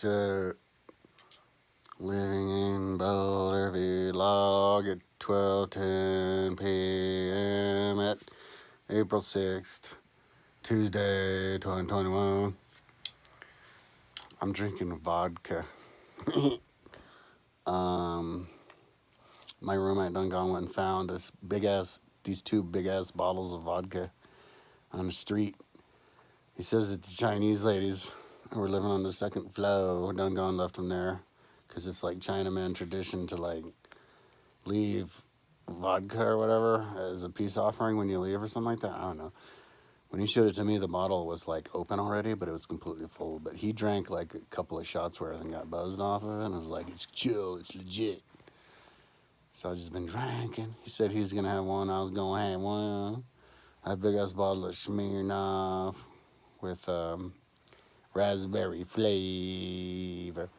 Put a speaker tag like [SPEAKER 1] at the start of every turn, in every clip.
[SPEAKER 1] So, living in Boulder Vlog at 12:10 p.m. at April 6th, Tuesday, 2021. I'm drinking vodka. My roommate done gone went and found these two big ass bottles of vodka on the street. He says that the Chinese ladies who were living on the second floor done gone left them there, because it's like Chinaman tradition to like leave vodka or whatever as a peace offering when you leave or something like that. I don't know. When he showed it to me, the bottle was like open already, but it was completely full. But he drank like a couple of shots worth and got buzzed off of it, and I was like, it's chill, it's legit. So I've just been drinking. He said he's gonna have one. I was gonna have one. I had a big ass bottle of Smirnoff with raspberry flavor.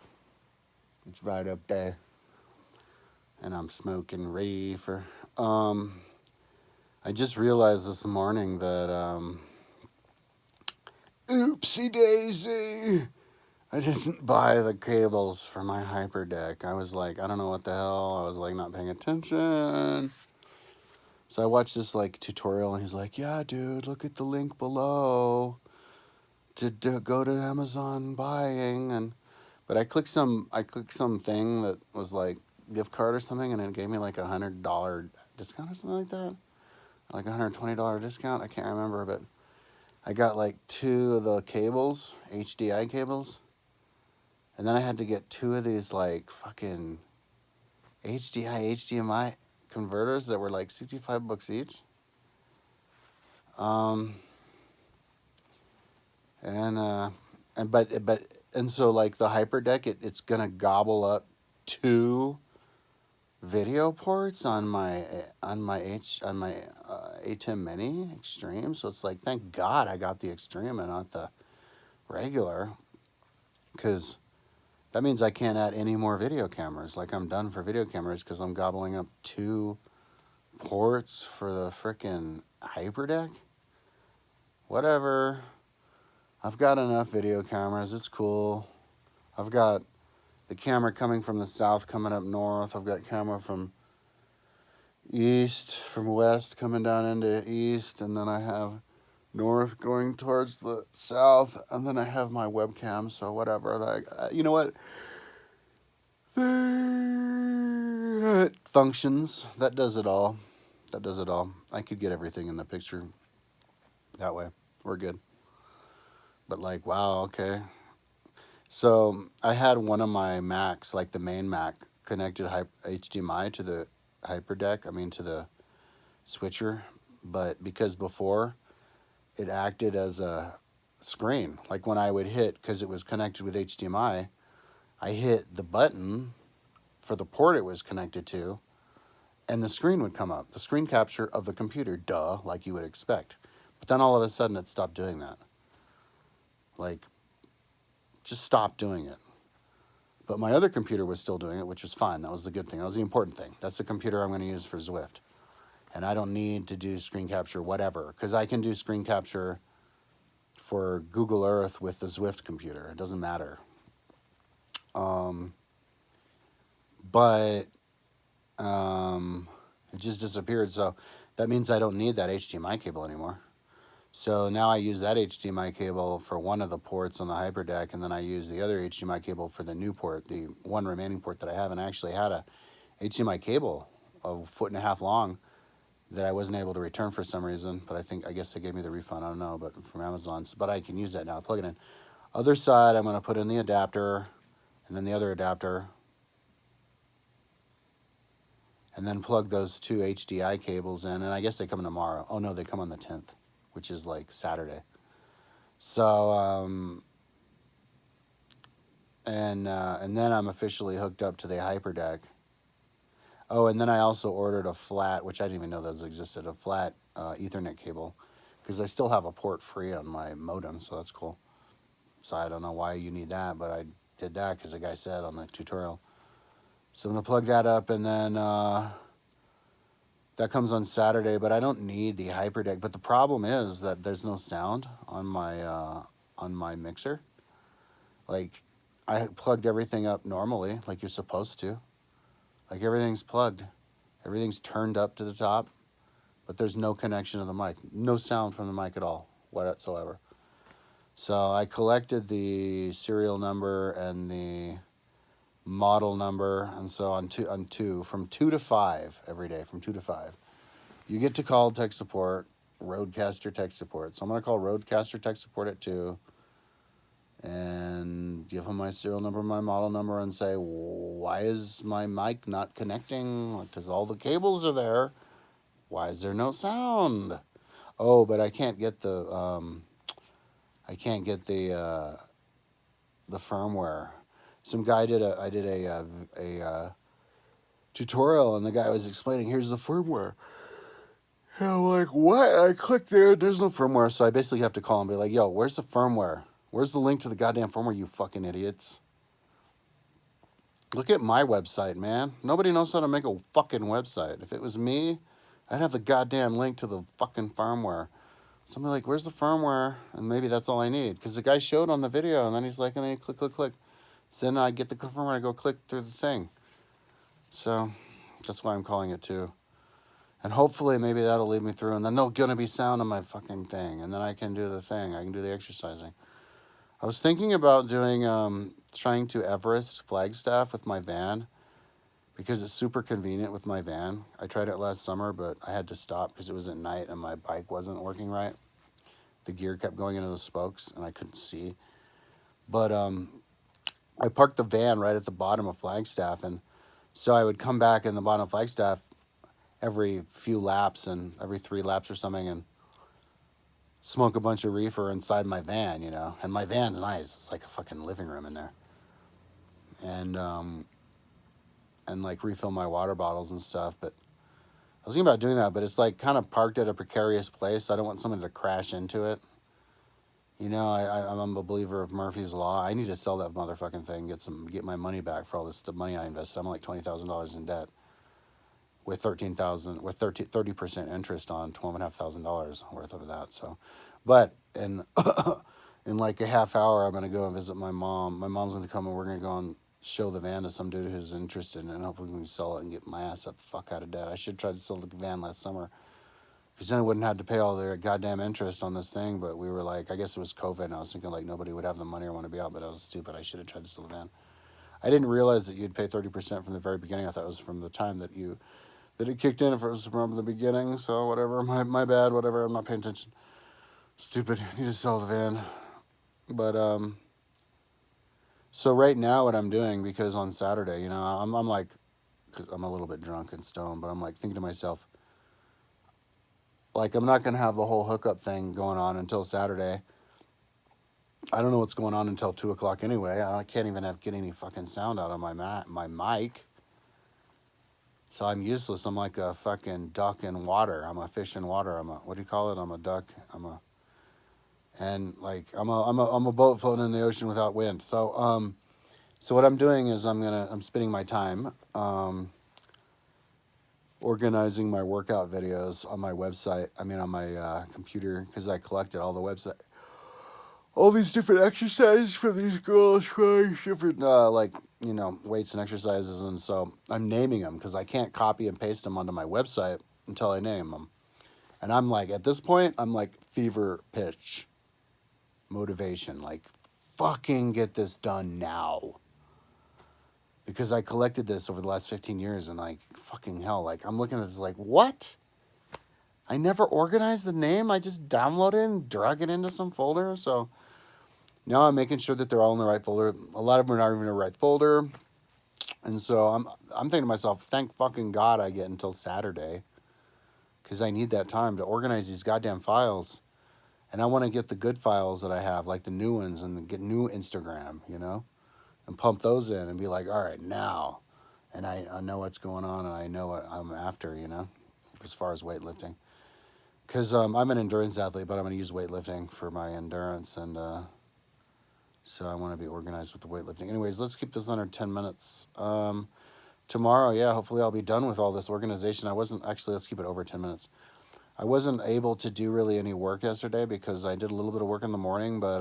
[SPEAKER 1] It's right up there. And I'm smoking reefer. I just realized this morning that oopsie daisy, I didn't buy the cables for my Hyperdeck. I was like, I don't know what the hell. I was like not paying attention. So I watched this like tutorial, and he's like, yeah, dude, look at the link below to go to Amazon buying. But I clicked something that was like gift card or something, and it gave me like $100 discount or something like that, like $120 discount. I can't remember, but I got like 2 of the cables, HDI cables, and then I had to get 2 of these like fucking HDMI converters that were like $65 each. And so like the Hyperdeck, it's gonna gobble up 2 video ports on my ATEM Mini Extreme. So it's like, thank God I got the Extreme and not the regular, because that means I can't add any more video cameras. Like, I'm done for video cameras because I'm gobbling up 2 ports for the frickin' Hyperdeck. Whatever. I've got enough video cameras. It's cool. I've got the camera coming from the south coming up north. I've got camera from west coming down into east. And then I have north going towards the south. And then I have my webcam. So whatever. Like, you know what? It functions. That does it all. I could get everything in the picture that way. We're good. But like, wow, okay. So I had one of my Macs, like the main Mac, connected HDMI to the Hyperdeck, to the switcher. But because before it acted as a screen, like when I would hit, because it was connected with HDMI, I hit the button for the port it was connected to, and the screen would come up, the screen capture of the computer, duh, like you would expect. But then all of a sudden it stopped doing that. Like, just stopped doing it. But my other computer was still doing it, which was fine. That was the good thing. That was the important thing. That's the computer I'm going to use for Zwift. And I don't need to do screen capture, whatever, because I can do screen capture for Google Earth with the Zwift computer. It doesn't matter. But it just disappeared. So that means I don't need that HDMI cable anymore. So now I use that HDMI cable for one of the ports on the Hyperdeck, and then I use the other HDMI cable for the new port, the one remaining port that I have. And I actually had a HDMI cable a 1.5 feet long that I wasn't able to return for some reason, but I guess they gave me the refund, I don't know, but from Amazon. But I can use that now, plug it in. Other side, I'm going to put in the adapter, and then the other adapter, and then plug those 2 HDI cables in, and I guess they come in tomorrow. Oh no, they come on the 10th. Which is like Saturday. So, and then I'm officially hooked up to the Hyperdeck. Oh, and then I also ordered a flat, which I didn't even know those existed, a flat Ethernet cable, because I still have a port free on my modem, so that's cool. So I don't know why you need that, but I did that because the guy said on the tutorial. So I'm going to plug that up, and then that comes on Saturday, but I don't need the Hyperdeck. But the problem is that there's no sound on my mixer. Like, I plugged everything up normally, like you're supposed to. Like everything's plugged. Everything's turned up to the top, but there's no connection to the mic. No sound from the mic at all, whatsoever. So I collected the serial number and the model number, and so on two from 2 to 5 every day, from 2 to 5. You get to call tech support, Roadcaster tech support. So I'm going to call Roadcaster tech support at 2 and give them my serial number, my model number, and say, why is my mic not connecting? Because all the cables are there. Why is there no sound? Oh, but I can't get the firmware. Some guy did a tutorial, and the guy was explaining, here's the firmware. And I'm like, what? I clicked there, there's no firmware, so I basically have to call and be like, yo, where's the firmware? Where's the link to the goddamn firmware, you fucking idiots? Look at my website, man. Nobody knows how to make a fucking website. If it was me, I'd have the goddamn link to the fucking firmware. Somebody like, where's the firmware? And maybe that's all I need. Because the guy showed on the video, and then he's like, and then you click, click, click. So then I get the firmware, I go click through the thing. So that's why I'm calling it too. And hopefully maybe that'll lead me through, and then there's gonna be sound on my fucking thing, and then I can do the thing. I can do the exercising. I was thinking about doing, trying to Everest Flagstaff with my van, because it's super convenient with my van. I tried it last summer, but I had to stop because it was at night and my bike wasn't working right. The gear kept going into the spokes and I couldn't see. But I parked the van right at the bottom of Flagstaff, and so I would come back in the bottom of Flagstaff every few laps, and every 3 laps or something, and smoke a bunch of reefer inside my van, you know. And my van's nice. It's like a fucking living room in there. And like refill my water bottles and stuff. But I was thinking about doing that, but it's like kind of parked at a precarious place. I don't want someone to crash into it. You know, I'm a believer of Murphy's Law. I need to sell that motherfucking thing, get my money back for all the money I invested. I'm like $20,000 in debt with 30% interest on $12,500 worth of that. So, but in like a half hour, I'm gonna go and visit my mom. My mom's gonna come, and we're gonna go and show the van to some dude who's interested, and hopefully we can sell it and get my ass the fuck out of debt. I should try to sell the van last summer, because then I wouldn't have to pay all their goddamn interest on this thing. But we were like, I guess it was COVID, and I was thinking like nobody would have the money or want to be out, but I was stupid. I should have tried to sell the van. I didn't realize that you'd pay 30% from the very beginning. I thought it was from the time that it kicked in, if it was from the beginning. So whatever, my bad, whatever, I'm not paying attention. Stupid, you just sell the van. But so right now what I'm doing, because on Saturday, you know, I'm like, because I'm a little bit drunk and stoned, but I'm like thinking to myself, like, I'm not going to have the whole hookup thing going on until Saturday. I don't know what's going on until 2 o'clock anyway. I can't even get any fucking sound out of my mic. So I'm useless. I'm like a fucking duck in water. I'm a fish in water. What do you call it? I'm a duck. I'm a boat floating in the ocean without wind. So so what I'm doing is I'm spending my time organizing my workout videos on my website. I mean on my computer, because I collected all these different exercises from these girls, different like, you know, weights and exercises, and so I'm naming them, because I can't copy and paste them onto my website until I name them. And I'm like, at this point, I'm like fever pitch motivation, like fucking get this done now. Because I collected this over the last 15 years, and like, fucking hell, like I'm looking at this like, what? I never organized the name. I just download it and drag it into some folder. So now I'm making sure that they're all in the right folder. A lot of them are not even in the right folder. And so I'm thinking to myself, thank fucking God I get until Saturday, because I need that time to organize these goddamn files. And I want to get the good files that I have, like the new ones, and get new Instagram, you know, and pump those in and be like, all right, now. And I know what's going on, and I know what I'm after, you know, as far as weightlifting. Because I'm an endurance athlete, but I'm going to use weightlifting for my endurance, and so I want to be organized with the weightlifting. Anyways, let's keep this under 10 minutes. Tomorrow, yeah, hopefully I'll be done with all this organization. Let's keep it over 10 minutes. I wasn't able to do really any work yesterday because I did a little bit of work in the morning, but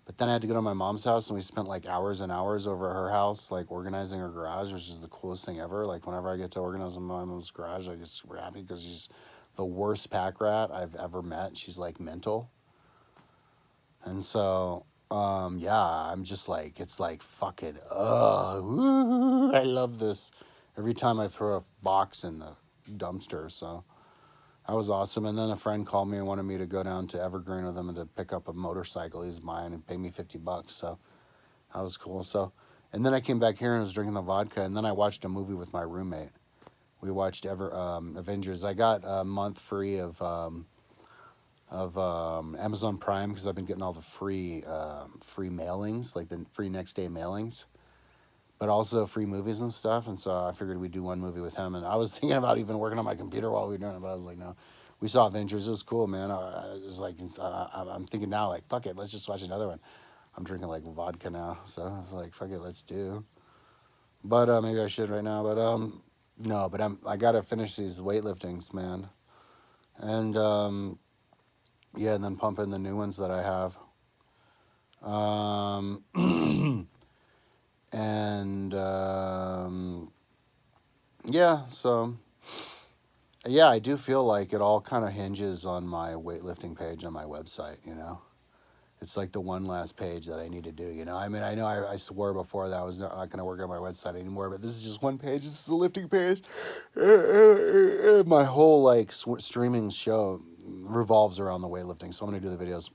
[SPEAKER 1] But then I had to go to my mom's house, and we spent like hours and hours over at her house, like organizing her garage, which is the coolest thing ever. Like whenever I get to organize my mom's garage, I get super happy because she's the worst pack rat I've ever met. She's like mental. And so, yeah, I'm just like, it's like fucking, I love this. Every time I throw a box in the dumpster, so that was awesome. And then a friend called me and wanted me to go down to Evergreen with him and to pick up a motorcycle he's mine and pay me $50. So that was cool. So, and then I came back here and was drinking the vodka, and then I watched a movie with my roommate. We watched Avengers. I got a month free of Amazon Prime because I've been getting all the free mailings, like the free next day mailings, but also free movies and stuff. And so I figured we'd do one movie with him. And I was thinking about even working on my computer while we were doing it, but I was like, no. We saw Avengers. It was cool, man. It was like I'm thinking now, like, fuck it, let's just watch another one. I'm drinking like vodka now, so I was like, fuck it, let's do. But maybe I should right now. But no, but I gotta finish these weightliftings, man. And yeah, and then pump in the new ones that I have. And yeah, so yeah, I do feel like it all kind of hinges on my weightlifting page on my website, you know. It's like the one last page that I need to do, you know. I mean, I know I swore before that I was not going to work on my website anymore, but this is just one page. This is a lifting page. My whole like streaming show revolves around the weightlifting, so I'm going to do the videos.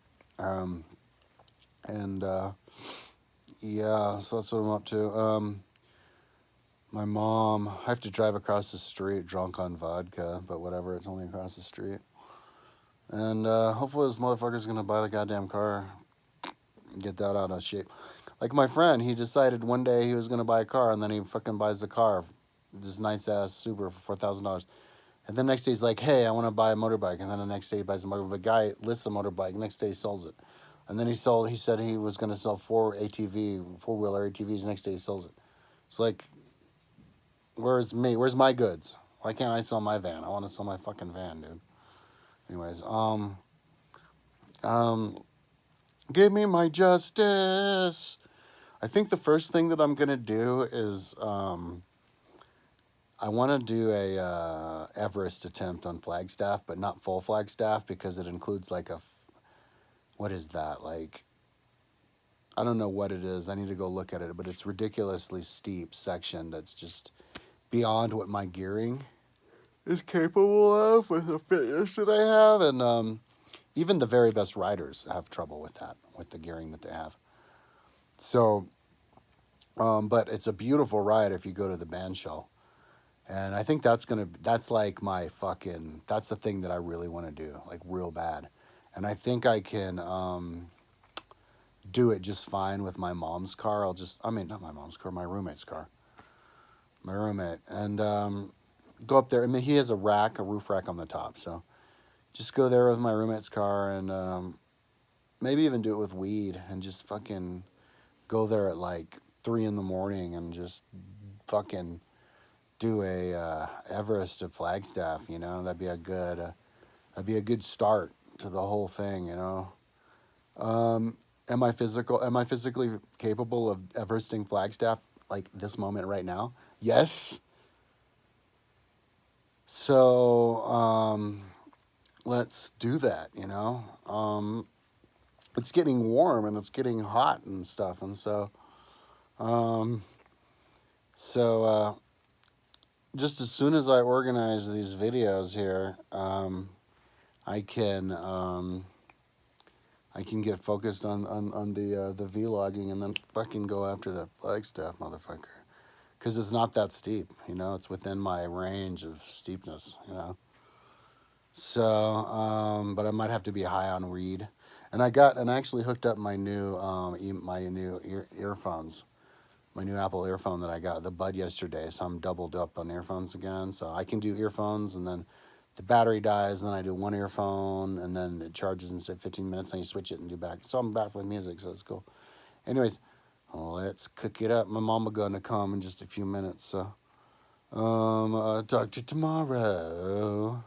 [SPEAKER 1] And yeah, so that's what I'm up to. My mom, I have to drive across the street drunk on vodka, but whatever, it's only across the street. And hopefully this motherfucker's going to buy the goddamn car and get that out of shape. Like my friend, he decided one day he was going to buy a car, and then he fucking buys the car, this nice-ass Super for $4,000. And then next day he's like, hey, I want to buy a motorbike. And then the next day he buys a motorbike. The guy lists a motorbike. Next day he sells it. And then he said he was going to sell four-wheeler ATVs. Next day he sells it. It's like, where's me? Where's my goods? Why can't I sell my van? I want to sell my fucking van, dude. Anyways, give me my justice. I think the first thing that I'm going to do is, I want to do a Everest attempt on Flagstaff, but not full Flagstaff because it includes like what is that? Like, I don't know what it is. I need to go look at it, but it's ridiculously steep section that's just beyond what my gearing is capable of with the fitness that I have. And even the very best riders have trouble with that, with the gearing that they have. So, but it's a beautiful ride if you go to the band shell. And I think that's like that's the thing that I really want to do, like real bad. And I think I can do it just fine with my mom's car. Not my mom's car, my roommate's car. My roommate. And go up there. I mean, he has a roof rack on the top. So just go there with my roommate's car and maybe even do it with weed and just fucking go there at like 3 a.m. and just fucking do a Everest at Flagstaff, you know. That'd be a good start to the whole thing, you know. Am I physically capable of Everesting Flagstaff like this moment right now? Yes. So let's do that, you know. It's getting warm and it's getting hot and stuff, and so just as soon as I organize these videos here, I can get focused on the vlogging and then fucking go after that Flagstaff motherfucker, because it's not that steep, you know. It's within my range of steepness, you know. So, but I might have to be high on weed, and I actually hooked up my new earphones. My new Apple earphone that I got the bud yesterday, so I'm doubled up on earphones again. So I can do earphones, and then the battery dies, and then I do one earphone, and then it charges in say 15 minutes, and you switch it and do back. So I'm back with music, so it's cool. Anyways, let's cook it up. My mama gonna come in just a few minutes, so talk to you tomorrow.